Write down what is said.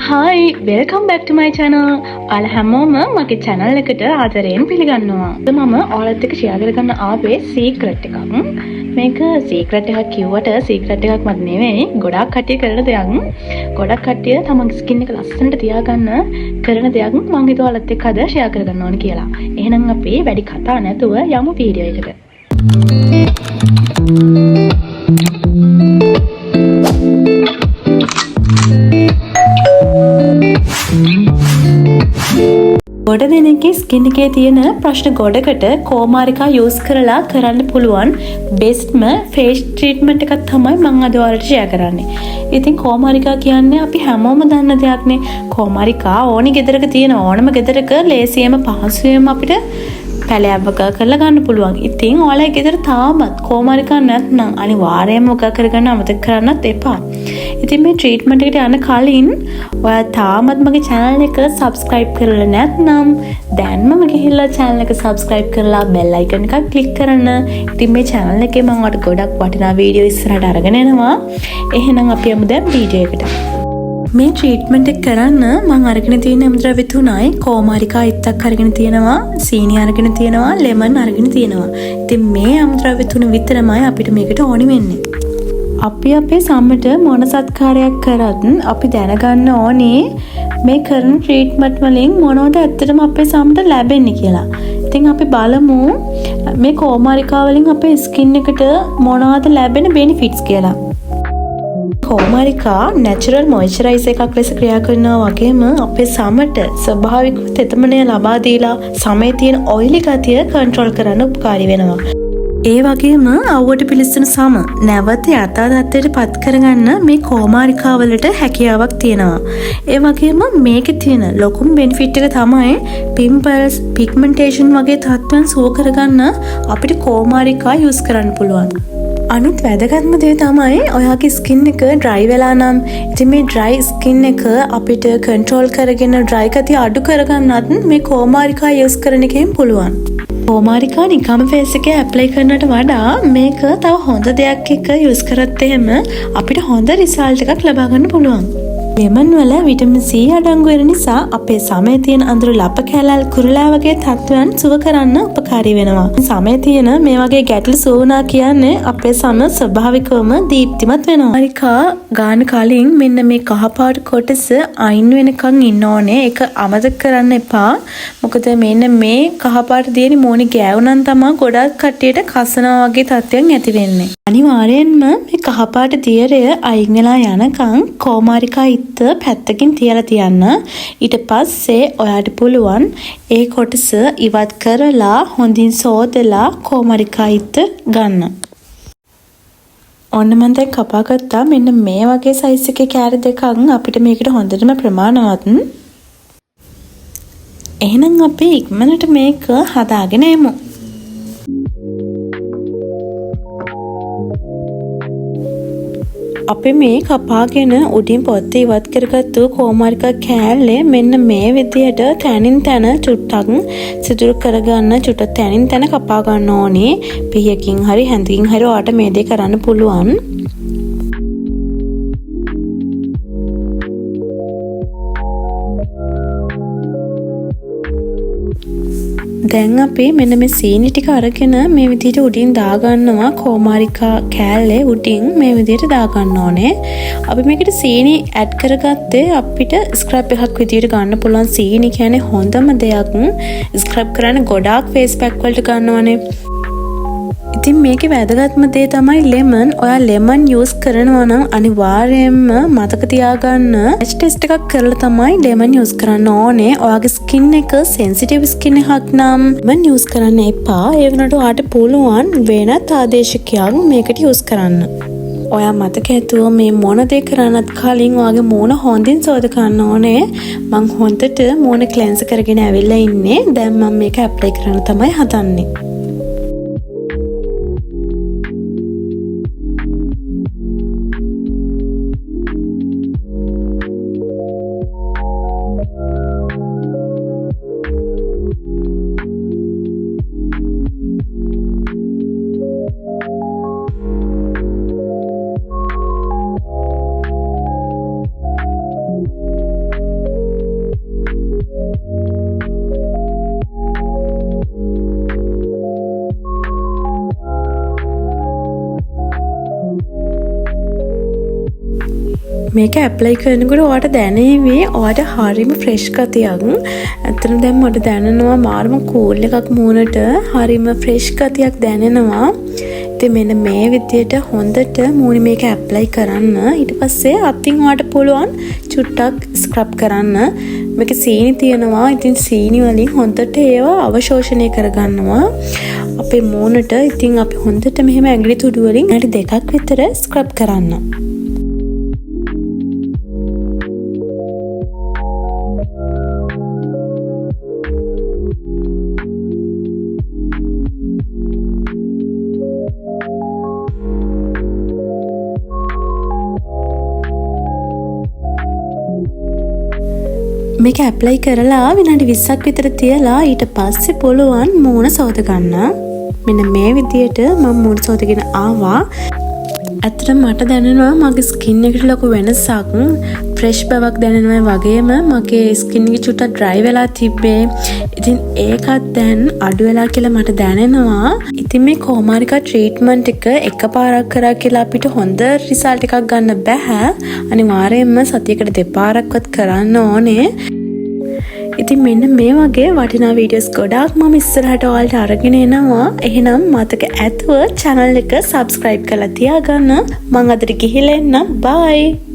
Hi welcome back ටු මයි channel. ඔයාලා හැමෝම මගේ channel එකට ආදරයෙන් පිළිගන්නවා. මම ඔයාලත් එක්ක share කරගන්න ආවේ secret එකක්. මේක secret එකක් කිව්වට secret එකක් මත් නෙවෙයි. ගොඩක් කට්ටිය කරන දෙයක්. ගොඩක් කට්ටිය තමන්ගේ skin එක ලස්සනට තියාගන්න කරන දෙයක්. මම හිතුවා ඔයාලත් එක්ක අද share කරගන්න ඕන කියලා. එහෙනම් අපි වැඩි කතා නැතුව යමු වීඩියෝ එකට. ගොඩ දෙනෙක්ගේ ස්කින් එකේ තියෙන ප්‍රශ්න ගොඩකට කෝමාරිකා යූස් කරලා කරන්න පුළුවන් බෙස්ට්ම ෆේස් ට්‍රීට්මන්ට් එකක් තමයි මම අද ඔයාලට ෂෙයා කරන්නේ. ඉතින් කෝමාරිකා කියන්නේ අපි හැමෝම දන්න දෙයක්නේ. කෝමාරිකා ඕනි ගෙදරක තියෙන ඕනම ගෙදරක ලේසියෙම පහසුවෙන්ම අපිට පැලෑවක කරලා ගන්න පුළුවන්. ඉතින් ඔයාලා ගෙදර තාමත් කෝමාරිකා නැත්නම් අනිවාර්යයෙන්ම ඔක කරගන්න අමතක කරන්නත් එපා. ඉතින් මේ ට්‍රීට්මන්ට් එකට යන්න කලින් ඔයා තාමත් මගේ channel එක subscribe කරලා නැත්නම් දැන්ම ගිහිල්ලා channel එක subscribe කරලා bell icon එක click කරන්න. ඉතින් මේ channel එකේ මම ඔයාලට ගොඩක් වටිනා වීඩියෝ ඉස්සරහට අරගෙන එනවා. එහෙනම් අපි යමු දැන් වීඩියෝ එකට. මේ ට්‍රීට්මන්ට් එක කරන්න මම අරගෙන තියෙන අමුද්‍රව්‍ය තුනයි. කෝමාරිකා ඉත්තක් අරගෙන තියෙනවා, සීනි අරගෙන තියෙනවා, ලෙමන් අරගෙන තියෙනවා. ඉතින් මේ අමුද්‍රව්‍ය තුන විතරමයි අපිට මේකට ඕනි වෙන්නේ. අපි අපේ සම්මට මොන සත්කාරයක් කරත් අපි දැනගන්න ඕනේ මේ කරන ට්‍රීට්මන්ට් වලින් මොනවද ඇත්තටම අපේ සම්මට ලැබෙන්නේ කියලා. ඉතින් අපි බලමු මේ කෝමාරිකා වලින් අපේ ස්කින් එකට මොනවද ලැබෙන බෙනිෆිට්ස් කියලා. කෝමාරිකා නැචරල් මොයිස්චරයිසර් එකක් ලෙස ක්‍රියා කරනවා වගේම අපේ සමට ස්වභාවික තෙතමනය ලබා දීලා සමේ තියෙන ඔයිලි ගතිය කන්ට්‍රෝල් කරන්න උපකාරී වෙනවා. ඒ වගේම අවුවට පිලිස්සන සම නැවත යථා තත්ත්වයට පත් කරගන්න මේ කෝමාරිකා වලට හැකියාවක් තියෙනවා. ඒ වගේම මේකේ තියෙන ලොකුම බෙනිෆිට් එක තමයි පිම්පල්ස්, පිග්මන්ටේෂන් වගේ තත්ත්වයන් සුව කරගන්න අපිට කෝමාරිකා යූස් කරන්න පුළුවන්. අනිත් වැදගත්ම දේ තමයි ඔයාගේ ස්කින් එක ඩ්‍රයි වෙලා නම් ඉතින් මේ ඩ්‍රයි ස්කින් එක අපිට කන්ට්‍රෝල් කරගෙන ඩ්‍රයි ගතිය අඩු කරගන්නත් මේ කෝමාරිකා යූස් කරන එකෙන් පුළුවන්. කෝමාරිකා නිකම්ම ෆේස් එකේ ඇප්ලයි කරනට වඩා මේක තව හොඳ දෙයක් එක්ක යූස් කරත් එහෙම අපිට හොඳ රිසල්ට් එකක් ලබා ගන්න පුළුවන්. ලෙමන් වල විටමින් C අඩංගු වෙන නිසා අපේ සමේ තියෙන අඳුරු ලප කැලල් කුරුලා වගේ තත්ත්වයන් සුව කරන්න උපකාරී වෙනවා. සමේ තියෙන මේ වගේ ගැටලු සුව වුණා කියන්නේ අපේ සම ස්වභාවිකවම දීප්තිමත් වෙනවා. කෝමාරිකා ගාන කලින් මෙන්න මේ කහපාට කොටස අයින් වෙනකන් ඉන්න ඕනේ. ඒක අමතක කරන්න එපා. මොකද මෙන්න මේ කහපාට දියනි මොණි ගෑවුනන් තමයි ගොඩක් කට්ටියට කසනවා වගේ තත්ත්වයන් ඇති වෙන්නේ. අනිවාර්යෙන්ම මේ කහපාට දියරය අයින් වෙලා යනකම් කෝමාරිකා පැත්තකින් තියලා තියන්න. ඊට පස්සේ ඔයාට පුළුවන් ඒ කොටස ඉවත් කරලා හොඳින් සෝදලා කෝමාරිකා ඉත්ත ගන්න. ඔන්න මම දැන් කපා ගත්තා. මෙන්න මේ වගේ සයිස් එකේ කෑලි දෙකක් අපිට මේකට හොඳටම ප්‍රමාණවත්. එහෙනම් අපි ඉක්මනට මේක හදාගෙන එමු. අපි මේ කපාගෙන උඩින් පොත්ත ඉවත් කරගත්තු කෝමාරිකා කෑල්ලේ මෙන්න මේ විදියට තැනින් තැන චුට්ටක් සිදුරු කරගන්න, චුට්ටක් තැනින් තැන කපා ගන්න ඕනේ. පිහකින් හරි හැඳකින් හරි ඔයාට මේ දේ කරන්න පුළුවන්. දැන් අපි මෙන්න මේ සීනි ටික අරගෙන මේ විදිහට උඩින් දාගන්නවා. කෝමාරිකා කෑල්ලේ උඩින් මේ විදිහට දාගන්න ඕනේ. අපි මේකට සීනි ඇඩ් කරගත්තේ අපිට ස්ක්‍රබ් එකක් විදිහට ගන්න පුළුවන්. සීනි කියන්නේ හොඳම දෙයක්. ස්ක්‍රබ් කරන්න ගොඩාක් ෆේස් පැක් වලට ගන්නවනේ. ඉතින් මේකේ වැදගත්ම දේ තමයි ලෙමන්. ඔයා ලෙමන් යූස් කරනවා නම් අනිවාර්යයෙන්ම මතක තියාගන්න පැච් ටෙස්ට් එකක් කරලා තමයි ලෙමන් යූස් කරන්න ඕනේ. ඔයාගේ ස්කින් එක සෙන්සිටිව් ස්කින් එකක් නම් ලෙමන් යූස් කරන්න එපා. ඒ වුණාට ඔයාට පුළුවන් වෙනත් ආදේශකයක් මේකට යූස් කරන්න. ඔයා මතක ඇතුව මේ මොන දේ කරන්නත් කලින් ඔයාගේ මූණ හොඳින් සෝද ගන්න ඕනේ. මං හොඳට මූණ ක්ලෙන්ස් කරගෙන ඇවිල්ලා ඉන්නේ. දැන් මම මේක ඇප්ලයි කරන්න තමයි හදන්නේ. මේක ඇප්ලයි කරනකොට ඔයාට දැනේවි ඔයාට හරිම ෆ්‍රෙෂ් ගතියක්. ඇත්තටම දැන් මට දැනෙනවා මාරම කූල් එකක් මූණට හරිම ෆ්‍රෙෂ් ගතියක් දැනෙනවා. ඉතින් මෙන්න මේ විදියට හොඳට මූණේ මේක ඇප්ලයි කරන්න. ඊට පස්සේ අතින් ඔයාට පුළුවන් චුට්ටක් ස්ක්‍රබ් කරන්න. මේක සීනි තියෙනවා. ඉතින් සීනි වලින් හොඳට ඒවා අවශෝෂණය කරගන්නවා අපේ මූණට. ඉතින් අපි හොඳට මෙහෙම ඇඟිලි තුඩු වලින් විනාඩි 2ක් විතර ස්ක්‍රබ් කරන්න. මේක ඇප්ලයි කරලා විනාඩි 20ක් විතර තියලා ඊට පස්සේ පුළුවන් මූණ සෝද ගන්න. මෙන්න මේ විදියට මම මූණ සෝදගෙන ආවා. ඇත්තටම මට දැනෙනවා මගේ ස්කින් එකට ලොකු වෙනසක්. ෆ්‍රෙෂ් බවක් දැනෙනවා වගේම මගේ ස්කින් එක චුට්ටක් ඩ්‍රයි වෙලා තිබ්බේ. ඉතින් ඒකත් දැන් අඩු වෙලා කියලා මට දැනෙනවා. ඉතින් මේ කොමාරිකා ට්‍රීට්මන්ට් එක එකපාරක් කරා කියලා අපිට හොඳ රිසල්ට් එකක් ගන්න බෑ. අනිවාර්යයෙන්ම සතියකට දෙපාරක්වත් කරන්න ඕනේ. ඉතින් මෙන්න මේ වගේ වටිනා වීඩියෝස් ගොඩාක් මම ඉස්සරහට ඔයාලට අරගෙන එනවා. එහෙනම් මතක ඇතුව channel එක subscribe කරලා තියාගන්න. මම අදට ගිහිල්ලා එන්න. bye.